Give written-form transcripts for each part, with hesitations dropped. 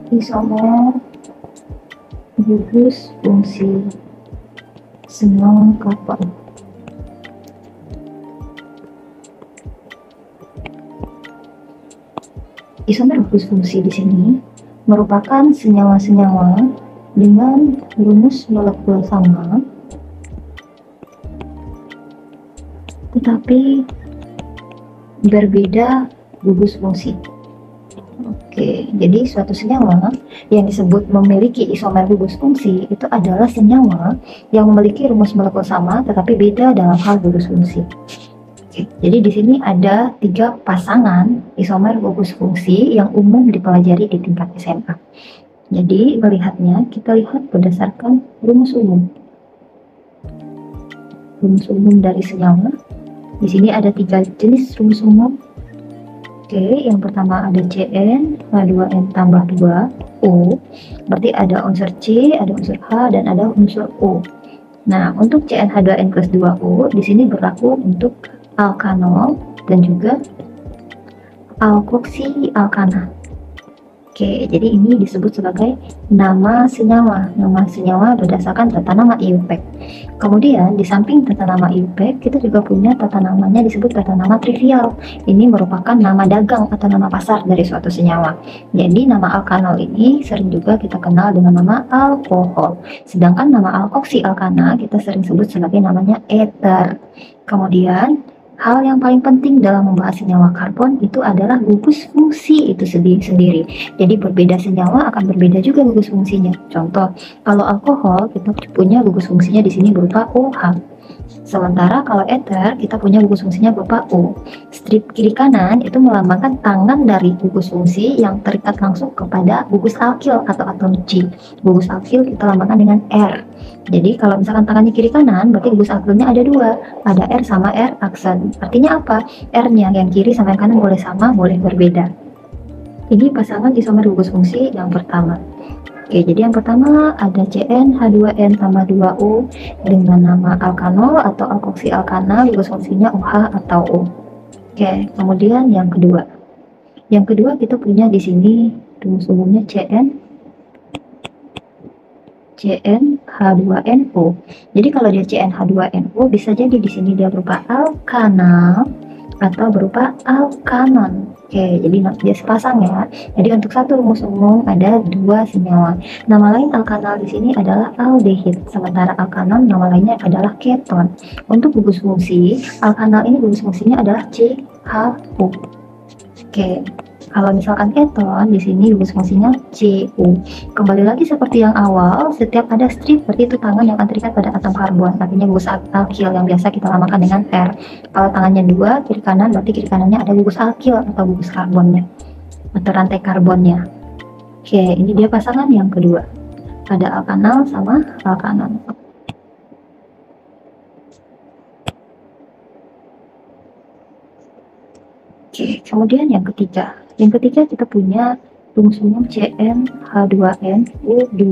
isomer gugus fungsi senyawa karbon. Isomer gugus fungsi di sini merupakan senyawa-senyawa dengan rumus molekul sama, tetapi berbeda gugus fungsi. Oke, jadi suatu senyawa yang disebut memiliki isomer gugus fungsi itu adalah senyawa yang memiliki rumus molekul sama tetapi beda dalam hal gugus fungsi. Oke, jadi di sini ada 3 pasangan isomer gugus fungsi yang umum dipelajari di tingkat SMA. Jadi melihatnya kita lihat berdasarkan rumus umum. Rumus umum dari senyawa. Di sini ada 3 jenis rumus umum. Oke, yang pertama ada Cn H2n tambah 2O. Berarti ada unsur C, ada unsur H, dan ada unsur O. Nah, untuk CnH2n plus 2O di sini berlaku untuk alkanol dan juga alkoksi alkana. Oke, jadi ini disebut sebagai nama senyawa. Nama senyawa berdasarkan tata nama IUPAC. Kemudian di samping tata nama IUPAC, kita juga punya tata namanya disebut tata nama trivial. Ini merupakan nama dagang atau nama pasar dari suatu senyawa. Jadi nama alkanol ini sering juga kita kenal dengan nama alkohol. Sedangkan nama alkoksi alkana kita sering sebut sebagai namanya ether. Kemudian hal yang paling penting dalam membahas senyawa karbon itu adalah gugus fungsi itu sendiri. Jadi berbeda senyawa akan berbeda juga gugus fungsinya. Contoh, kalau alkohol kita punya gugus fungsinya di sini berupa OH. Sementara kalau ether kita punya gugus fungsinya berupa O. Strip kiri kanan itu melambangkan tangan dari gugus fungsi yang terikat langsung kepada gugus alkil atau atom C. Gugus alkil kita lambangkan dengan R. Jadi kalau misalkan tangannya kiri kanan berarti gugus alkilnya ada 2, ada R sama R aksen. Artinya apa? R-nya yang kiri sama yang kanan boleh sama, boleh berbeda. Ini pasangan isomer gugus fungsi yang pertama. Oke, jadi yang pertama ada CnH2n tambah 2O dengan nama alkanol atau alkoksi alkana, gugus fungsinya OH atau O. Oke, kemudian yang kedua. Yang kedua kita punya di sini rumus umumnya CnH2NO. Jadi kalau dia CnH2NO bisa jadi di sini dia berupa alkanal atau berupa alkanon. Oke, jadi dia sepasang ya. Jadi untuk satu rumus umum ada 2 senyawa. Nama lain alkanal di sini adalah aldehid, sementara alkanon nama lainnya adalah keton. Untuk gugus fungsi, alkanal ini gugus fungsinya adalah CHO. Oke. Kalau misalkan keton di sini gugus fungsinya Cu. Kembali lagi seperti yang awal, setiap ada strip berarti itu tangan yang akan terikat pada atom karbon, artinya gugus alkil yang biasa kita namakan dengan R. Kalau tangannya 2 kiri kanan berarti kiri kanannya ada gugus alkil atau gugus karbonnya atau rantai karbonnya. Oke, ini dia pasangan yang kedua. Ada alkanal sama alkanon. Oke, kemudian yang ketiga. Yang ketiga kita punya rumus umum CnH2nO2.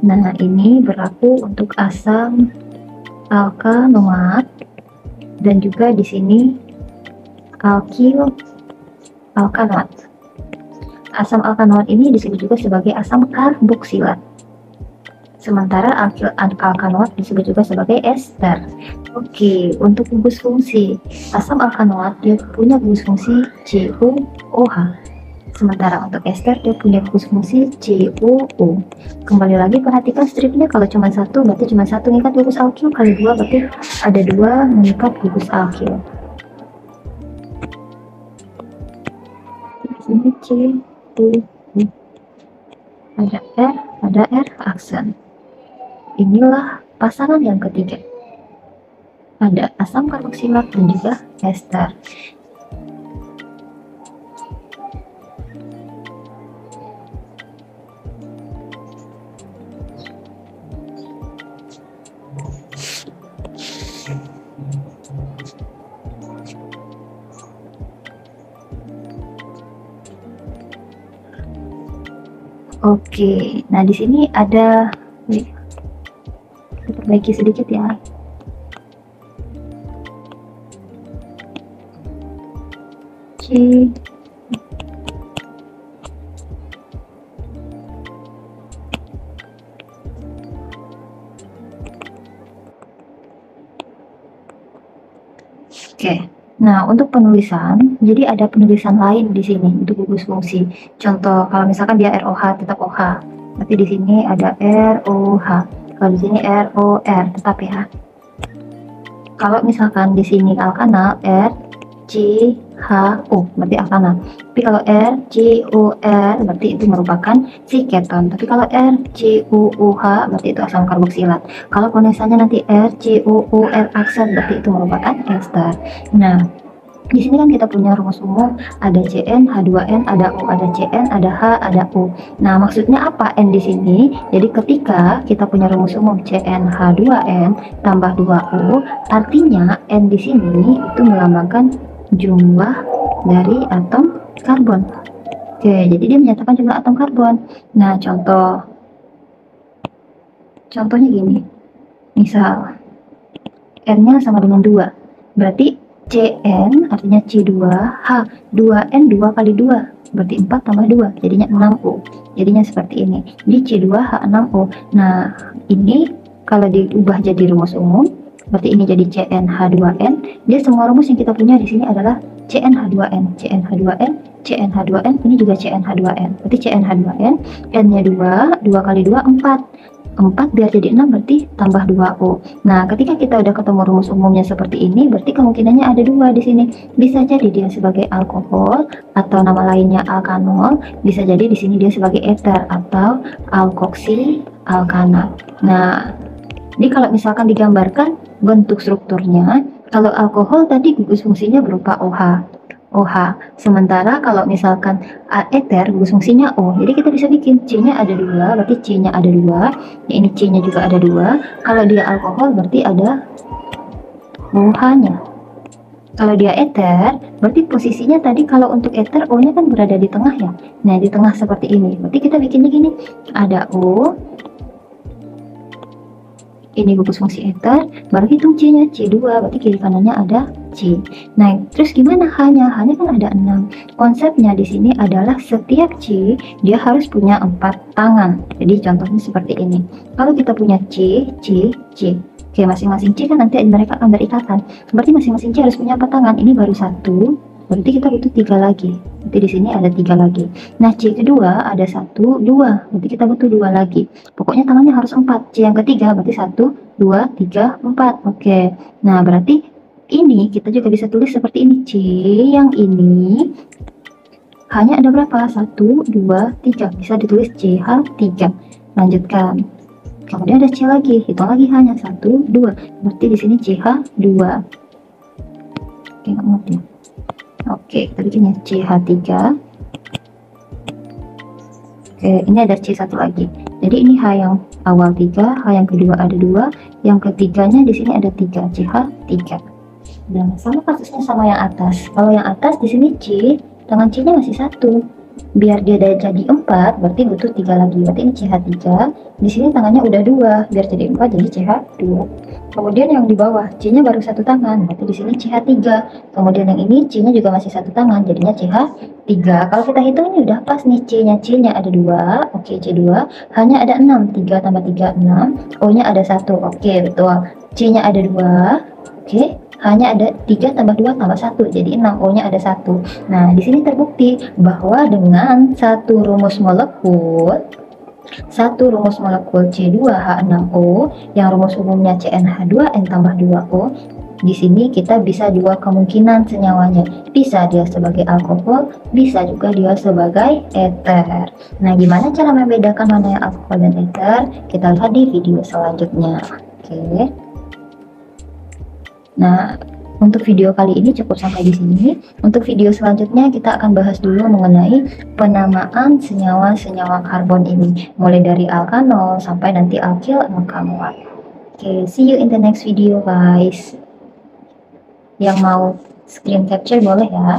Nah, ini berlaku untuk asam alkanoat dan juga di sini alkil alkanoat. Asam alkanoat ini disebut juga sebagai asam karboksilat. Sementara alkil alkanoat disebut juga sebagai ester. Oke, untuk gugus fungsi asam alkanoat dia punya gugus fungsi CuOH. Sementara untuk ester dia punya gugus fungsi CuO. Kembali lagi perhatikan stripnya, kalau cuma satu berarti cuma satu mengikat gugus alkil, kali 2 berarti ada 2 mengikat gugus alkil. Ini CuO. Ada R aksen. Inilah pasangan yang ketiga. Ada asam karboksilat dan juga ester. Oke, nah di sini ada, kita perbaiki sedikit ya. Oke. Nah, untuk penulisan, jadi ada penulisan lain di sini untuk gugus fungsi. Contoh, kalau misalkan dia ROH tetap OH. Tapi di sini ada ROH. Kalau di sini ROR tetap ya. Kalau misalkan di sini alkana R C H O berarti alkana. Tapi kalau R C O R berarti itu merupakan si keton. Tapi kalau R C O O H berarti itu asam karboksilat. Kalau penulisannya nanti R C O O R aksen berarti itu merupakan ester. Nah, di sini kan kita punya rumus umum, ada CN, H2N, ada O, ada CN, ada H, ada O. Nah, maksudnya apa N di sini? Jadi ketika kita punya rumus umum CN H2N tambah 2O, artinya N di sini itu melambangkan jumlah dari atom karbon. Oke, jadi dia menyatakan jumlah atom karbon. Nah, contohnya gini. Misal N-nya sama dengan 2. Berarti Cn artinya C2H 2N 2 kali 2 berarti 4 tambah 2 jadinya 6O, jadinya seperti ini. Jadi C2H6O. Nah, ini kalau diubah jadi rumus umum berarti ini jadi CnH2n. Dia semua rumus yang kita punya di sini adalah CnH2n, CnH2n, CnH2n, ini juga CnH2n. Berarti CnH2n N-nya 2, 2 kali 2 4 biar jadi 6 berarti tambah 2O. Nah, ketika kita udah ketemu rumus umumnya seperti ini, berarti kemungkinannya ada 2 di sini. Bisa jadi dia sebagai alkohol atau nama lainnya alkanol, bisa jadi di sini dia sebagai eter atau alkoksi alkana. Nah, jadi kalau misalkan digambarkan bentuk strukturnya, kalau alkohol tadi gugus fungsinya berupa OH. OH. Sementara kalau misalkan eter gugus fungsinya O. Jadi kita bisa bikin C-nya ada 2, berarti C-nya ada 2. Ya, ini C-nya juga ada 2. Kalau dia alkohol berarti ada OH-nya. Kalau dia eter, berarti posisinya tadi kalau untuk eter O-nya kan berada di tengah ya. Nah, di tengah seperti ini. Berarti kita bikinnya gini. Ada O, ini gugus fungsi eter, baru hitung C-nya, C2, berarti kiri kanannya ada C. Nah, terus gimana H-nya? H-nya kan ada 6. Konsepnya di sini adalah setiap C, dia harus punya 4 tangan. Jadi contohnya seperti ini. Kalau kita punya C, C, C. Oke, masing-masing C kan nanti mereka akan berikatan. Berarti masing-masing C harus punya 4 tangan. Ini baru 1, berarti kita butuh 3 lagi. Berarti di sini ada 3 lagi. Nah, C kedua ada 1, 2. Berarti kita butuh 2 lagi. Pokoknya tangannya harus 4. C yang ketiga berarti 1, 2, 3, 4. Oke. Nah, berarti ini kita juga bisa tulis seperti ini. C yang ini hanya ada berapa? 1, 2, 3. Bisa ditulis CH3. Lanjutkan. Kemudian ada C lagi. Hitung lagi hanya 1, 2. Berarti di sini CH2. Oke, nggak ngerti. Oke, kita bikinnya CH3. Oke, ini ada C1 lagi. Jadi ini H yang awal 3, H yang kedua ada 2, yang ketiganya di sini ada 3, CH3. Dan sama kasusnya sama yang atas. Kalau yang atas di sini C, tangan C-nya masih 1. Biar dia jadi 4, berarti butuh 3 lagi. Berarti ini CH3. Di sini tangannya udah 2, biar jadi 4 jadi CH2. Kemudian yang di bawah C-nya baru 1 tangan, berarti di sini CH3. Kemudian yang ini C-nya juga masih 1 tangan, jadinya CH3. Kalau kita hitung ini udah pas nih, C-nya ada 2, oke C2, H-nya ada 6, 3 tambah 3 6, O-nya ada 1, oke betul. C-nya ada 2, oke. Hanya ada 3 tambah 2 tambah 1, jadi 6, O-nya ada 1. Nah, di sini terbukti bahwa dengan satu rumus molekul C2H6O yang rumus umumnya CnH2n tambah 2O, di sini kita bisa dua kemungkinan senyawanya. Bisa dia sebagai alkohol, bisa juga dia sebagai eter. Nah, gimana cara membedakan mana yang alkohol dan eter? Kita lihat di video selanjutnya. Oke. Nah, untuk video kali ini cukup sampai di sini. Untuk video selanjutnya kita akan bahas dulu mengenai penamaan senyawa-senyawa karbon ini, mulai dari alkanol sampai nanti alkil alkanoat. Oke, see you in the next video guys. Yang mau screen capture boleh ya.